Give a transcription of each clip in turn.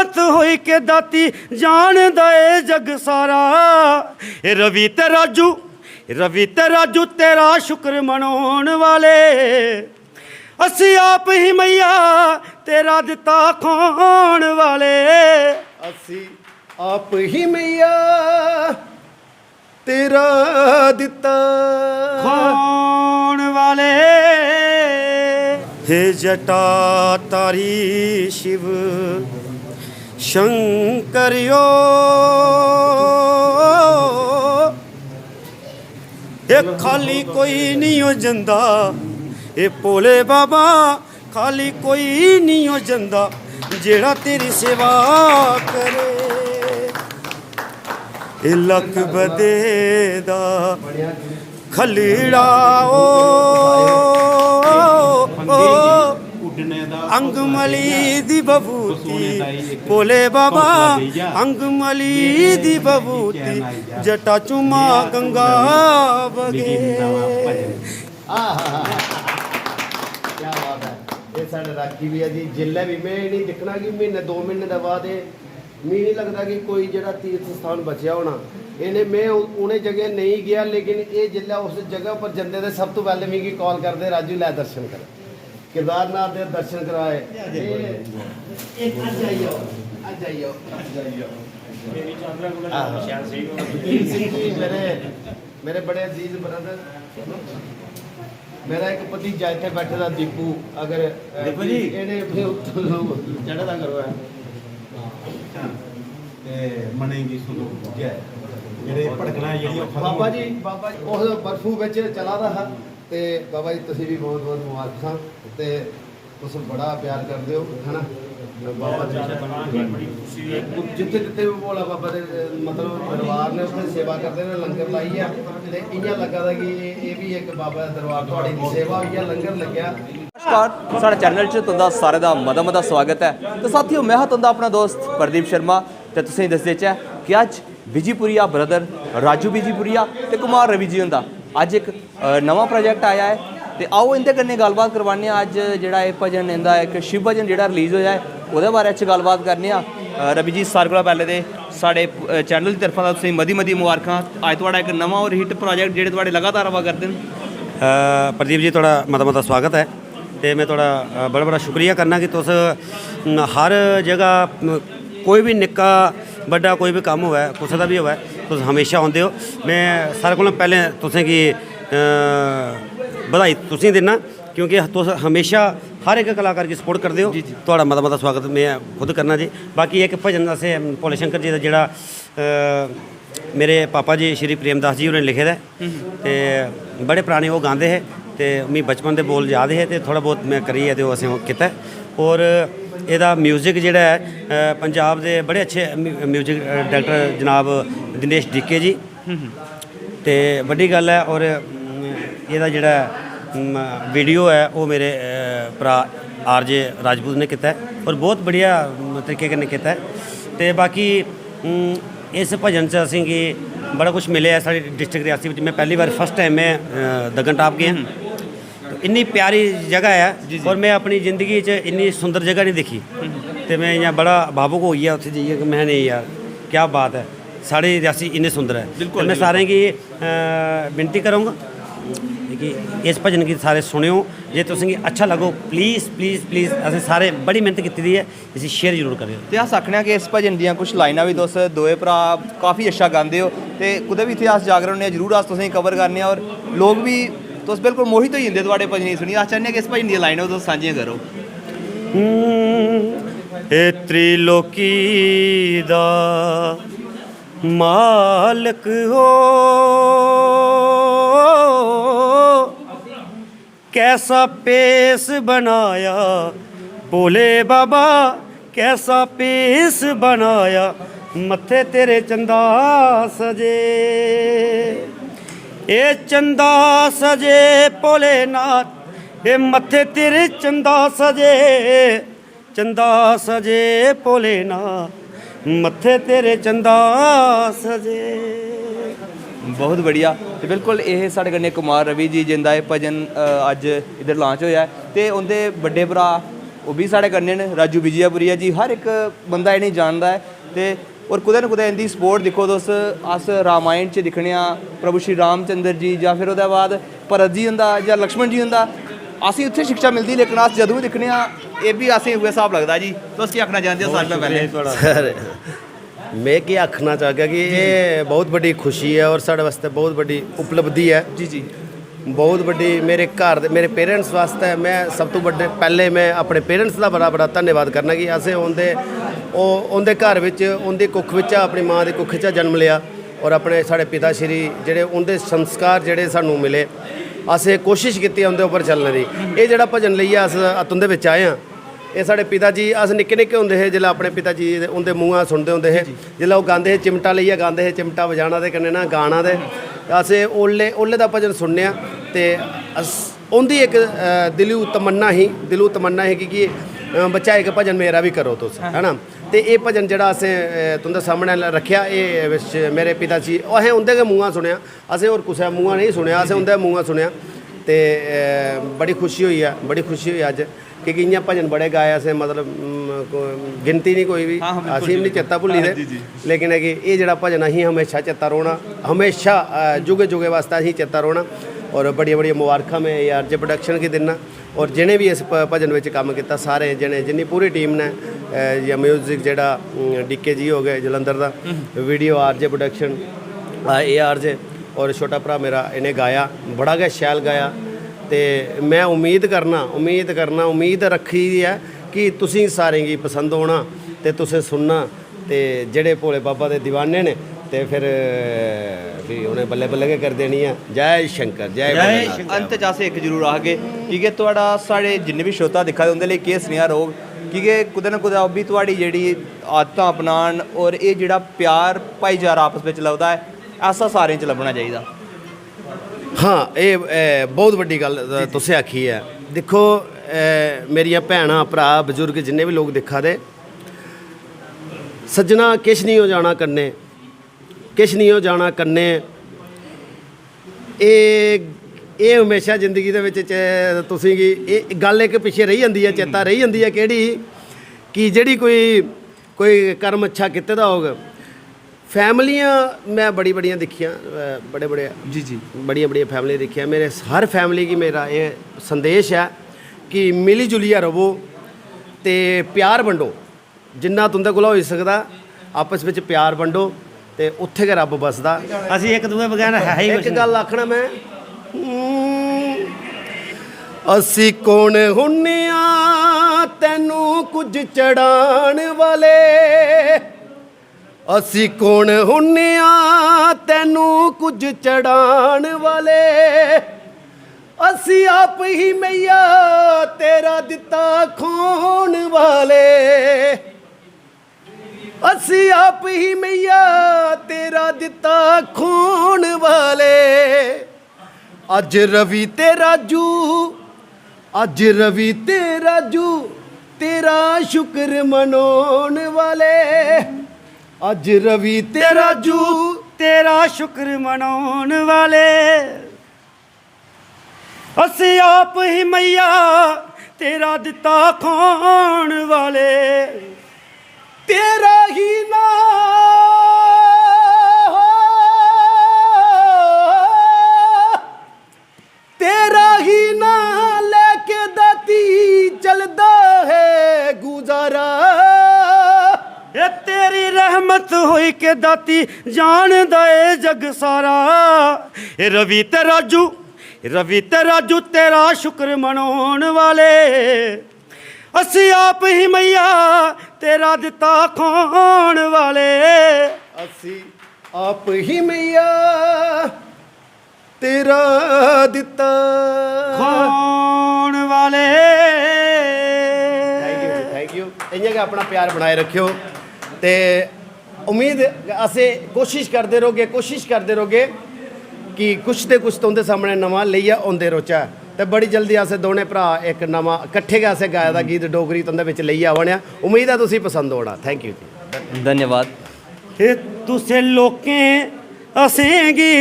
शांत होई के दाती जान दे जग सारा। रवि ते राजू तेरा शुक्र मनाउण वाले, असी आप ही मैया तेरा दिता खाण वाले। असी आप ही मैया तेरा दिता खाण वाले। हे जटा तारी शिव शंकरियो, ये खाली कोई नहीं हो जंदा, ये भोले बाबा खाली कोई नहीं हो जंदा जेड़ा तेरी सेवा करे। ये लख बदेदा खलीड़ा ओ अंगमली दी बबूती, भोले बाबा अंगमली दी बबूती, जटा चुमा गंगा बगे। क्या बात है। ये साढ़े राखी भी है जी, जिले भी मैं नहीं दिखना कि महीने 2 महीने के बाद मी नहीं लगता कि कोई जरा तीर्थ स्थान बचा होना। इन्हें मैं उन्हें जगह नहीं गया, लेकिन ये जिले उस जगह पर जंदे थे सब तो पहले मिगी कॉल करते राजू लै दर्शन कर, केदारनाथ के दर्शन कराए। मेरे बड़े अजीज ब्रदर, मेरा एक भतीजा इतने बैठे था दीपू, अगर दीपू जी चढ़ा करो मनेगी सुनो जेड़े भड़कना बाबा जी उस बर्फू बिच चला दा हा। ते बाबा जी तुसीं भी बहुत बहुत मुबारकां, ते तुस बड़ा प्यार करदे हो है ना बाबा जी। जिथे जिथे भी भोला बाबा दे मतलब दरबार ने उत्थे सेवा करते ने, लंगर लाई है, ते इ'यां लगा दा कि ये भी एक बाबा दा दरबार तुहाड़ी दी सेवा होई है, लंगर लग्या। नमस्कार, साढ़े चैनल च तुंदा सारे दा मता स्वागत है। तो साथियों, मैं हाँ तुंदा अपना दोस्त प्रदीप शर्मा, तो तुसें दस देचै कि अज विजीपुरिया ब्रदर राजू विजीपुरिया ते कुमार रवि जी हुंदा अज एक नवा प्रोजैक्ट आया है, तो आओ इंदे कन्नै गलबात करवाने। अज जेड़ा एह् भजन इंदा एक शिव भजन जेड़ा रिलीज़ होया है ओहदे बारे च गलबात करने। रवि जी, सारे कोला पैह्ले ते साढ़े चैनल की तरफा तुसें मती मुबारकां। अज तुहाड़ा एक नवा और हिट प्रोजैक्ट जेह्ड़े तुहाड़े लगातार आवा करदे न। प्रदीप जी तुहाड़ा मता स्वागत है, तो मैं थोड़ा बड़ा शुक्रिया करना कि तुस हर जगह कोई भी निक्का बड़ा कोई भी कम होवे कुसै दा भी होवे तुस हमेशा आउंदे हो। मैं सारे कोला पैह्लें तुसें गी बधाई तुसें दिन्ना, क्योंकि तुस हमेशा हर एक कलाकार की सपोर्ट करते हो। थोड़ा मता स्वागत मैं खुद करना जी। बाकी एक भजन असें भोले शंकर जी का जेड़ा मेरे पापा जी श्री प्रेमदास जी होरें लिखे दा, ते बड़े पराने वो गांदे हे, ते मिगी बचपन दे बोल याद हे, ते थोड़ा बहुत मैं करियै ते असें कीता। और एह्दा म्यूजिक जेह्ड़ा है पंजाब दे बड़े अच्छे म्यूजिक डायरैक्टर जनाब दिनेश डीके जी, ते बड्डी गल्ल है। और एह्दा जेह्ड़ा वीडियो है वो मेरे भरा आरजे राजपूत ने कीता है, और बहुत बढ़िया तरीके कन्नै कीता है। ते बाकी इस भजन च असेंगी बड़ा कुछ मिले है। साढ़ी डिस्ट्रिक्ट रियासी में पहली बार फर्स्ट टाइम मैं दग्गन टॉप गया, तो इन्नी प्यारी जगह है और मैं अपनी ज़िंदगी च इन्नी सुंदर जगह नहीं देखी, तो मैं इ'यां बड़ा भावुक हो गया उत्थे जाइए कि मैं नहीं यार क्या बात है, साढ़ी रियासी इन्नी सुंदर है। मैं सारें गी विनती करूँगा कि इस भजन गी सारे सुनियो, जे तुसें गी अच्छा लगो प्लीज़ असें सारे बड़ी मेहनत कीती दी है, इसी शेयर जरूर करेओ। ते अस आखने कि इस भजन दियां कुछ लाइनां भी तुस दोए भरा काफ़ी अच्छा गांदे हो, ते कुदै भी इत्थै अस जागर होने जरूर अस तुसेंगी कवर करने, और लोग भी तुस बिल्कुल मोहित होई जंदे थुआढ़े भजन गी सुनियै। अस चाह्न्ने कि इस भजन दियां लाइनां तुस सांझियां करो। ए त्रिलोकी दा मालक हो, कैसा पेश बनाया भोले बाबा, कैसा पेश बनाया, मत्थे तेरे चंदा सजे, ए चंदा सजे भोलेनाथ, ए मत्थे तेरे चंदा सजे, चंदा सजे भोलेनाथ, मत्थे तेरे चंदा सजे। बहुत बढ़िया। तो बिल्कुल ये साढ़े कन्नै कुमार रवि जी जिंदा एह् भजन अज इधर लांच होया है, ते उंदे बड्डे भरा ਉਹ ਵੀ ਸਾਡੇ कन्नै ने राजू विजयपुरिया जी हर एक बंदा इन्हें जानता है ते और कुदै ना कुदै इंदी सपोर्ट दिक्खो तुस अस रामायण च दिक्खने प्रभु श्री रामचंद्र जी जां फिर ओह्दे बाद भरत जी हुंदा जां लक्ष्मण जी हुंदा असें उत्थे शिक्षा मिलदी लेकिन अस जदूं भी दिक्खने एह् बी असें उ'ऐ स्हाब लगदा जी तुस केह् आखना चाहंदे हो सारें कोला पैह्लें सर मैं क्या आखना चाहगा कि ये बहुत बड़ी खुशी है और साढ़े वास्ते बहुत बड़ी उपलब्धि है जी जी बहुत बड़ी मेरे घर मेरे पेरेंट्स वास्ते मैं सब तो बड़े पहले मैं अपने पेरेंट्स का बड़ा बड़ा धन्यवाद करना कि असें उनके घर विच उनकी कुख विच अपनी माँ की कुख च जन्म लिया और अपने साढ़े पिता श्री जेडे उनके संस्कार जेडे सानू मिले असें कोशिश की उनके उपर चलने की ये जोड़ा भजन लेइयै अस तुंदे विच आए हाँ ये साढ़े पिता जी अस निक्के निक्के होंदे हे जिल्लै अपने पिता जी उनके मूँह सुनते होंदे हे जिल्लै ओह् गांदे हे चिमटा लेइयै गांदे हे चिमटा बजाना ते कन्नै ना गाना ते असें ओल्ले दा भजन सुनने ते उंदी एक दिलू तमन्ना ही कि बच्चा एक भजन मेरा भी करो तुस है ना ते ये भजन जेह्ड़ा असें तुंदे सामने रखेआ ये मेरे पिता जी असें उंदे गै मूँहा सुनेआ असें होर कुसै मूँहा नहीं सुनेआ असें उंदे मूँहा सुनेआ ते बड़ी खुशी होई अज्ज क्योंकि इ'यां भजन बड़े गाए असें मतलब गिनती नहीं कोई भी असीं नहीं चेता भुल्ली दे लेकिन है कि ये जेह्ड़ा भजन असीं हमेशा चेता रौह्ना हमेशा जुगे जुगे वास्ते असीं चेता रौह्ना और बड़िया बड़िया मुबारखां मैं ARJ प्रोडक्शन गी दिन्ना और जिन्हें भी इस भजन में काम किया सारे जिन्नी पूरी टीम ने या म्यूजिक जेह्ड़ा DK जी हो गए जलंधर का वीडियो RJ प्रोडक्शन ARJ और छोटा भरा मेरा इन्हें गाया बड़ा गै शैल गाया तो मैं उम्मीद रखी है कि तुसीं सारें गी पसंद होना तो तुसें सुनना तो जेड़े भोले बाबा दे दीवाने ने तो फिर उन्हें बल्ले बल्ले गै कर देनी है जय शंकर जय अंत च अस एक जरूर आखगे क्योंकि तुहाड़ा साढ़े जिन्ने भी श्रोता दिक्खा दे उंदे लेई केह् सनेहा रौह्ग क्योंकि कुदै ना कुदै ओह् बी तुहाड़ी जेह्ड़ी आदतां अपनान और ये जेह्ड़ा प्यार भाईचारा आपस बिच लभदा है ऐसा सारें च लब्भना चाहिदा हाँ ये बहुत वड्डी गल तुसें आखी है दिक्खो मेरिया भैनां भरा बजुर्ग जिन्ने भी लोग दिक्खा दे सज्जना किश नहीं हो जाना कन्ने ये हमेशा जिंदगी दे विच तुसीं गी गल एक पिछे रही जाती है चेता रही जाती है केड़ी कि जेड़ी कोई कर्म अच्छा कीते दा होग फैमिलियाँ मैं बड़ियां दिखियां बड़े जी बड़ियां फैमिली दिखियां मेरे हर फैमिली की मेरा ये संदेश है कि मिली जुलिया रवो ते प्यार बंडो जिन्ना तुंदे कोला होई सकदा आपस में प्यार बंडो ते उत्थे गै रब बसदा ਅਸੀਂ ਇੱਕ ਦੂਏ ਬਗੈਰ ਹੈ ਹੀ एक गल आखना मैं असी कौन हुन्ने आ तैनू कुछ चढ़ाण वाले असी कौन हुन्ने आ तैनू कुछ चढ़ाण वाले असी आप ही मैया तेरा दिता खोण वाले असी आप ही मैया तेरा दिता खोण वाले अज रवि ते राजू तेरा शुक्र मनोण वाले अज रवि ते राजू तेरा शुक्र मनाउण वाले ਅਸੀਂ ਆਪ ਹੀ मैया तेरा दिता खाण वाले तेरा ही ना तेरा ही ना लेके दाती चलदा है गुजारा ये तेरी रहमत होई के दाती जान दे जग सारा ये रवि ते राजू तेरा शुक्र मनाउण वाले ਅਸੀਂ ਆਪ ਹੀ मैया तेरा दिता खाण वाले असी आप ही मैया तेरा दिता खाण वाले थैंक यू इ'यां गै अपना प्यार बनाए रखियो ते उम्मीद असें कोशिश करते रहोगे कि कुछ ते कुछ तुंदे सामने नवां लेइयै औंदे रौह्चै ते बड़ी जल्दी अस दोने भरा एक नवां कट्ठे गै असें गाए दा गीत डोगरी तुंदे बिच लेइयै आवने उम्मीद है तुसें पसंद होना थैंक यू जी धन्यवाद हे तुसें लोकें असेंगी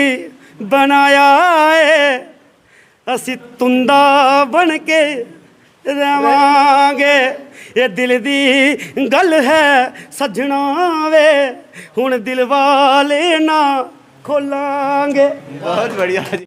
बनाया है असी तुंदा बन के ਰਵਾਂਗੇ ਇਹ ਦਿਲ ਦੀ ਗੱਲ ਹੈ ਸੱਜਣਾ ਵੇ ਹੁਣ ਦਿਲ ਵਾਲੇ ਨਾ ਖੋਲਾਂਗੇ। ਬਹੁਤ ਬੜੀਆ ਜੀ।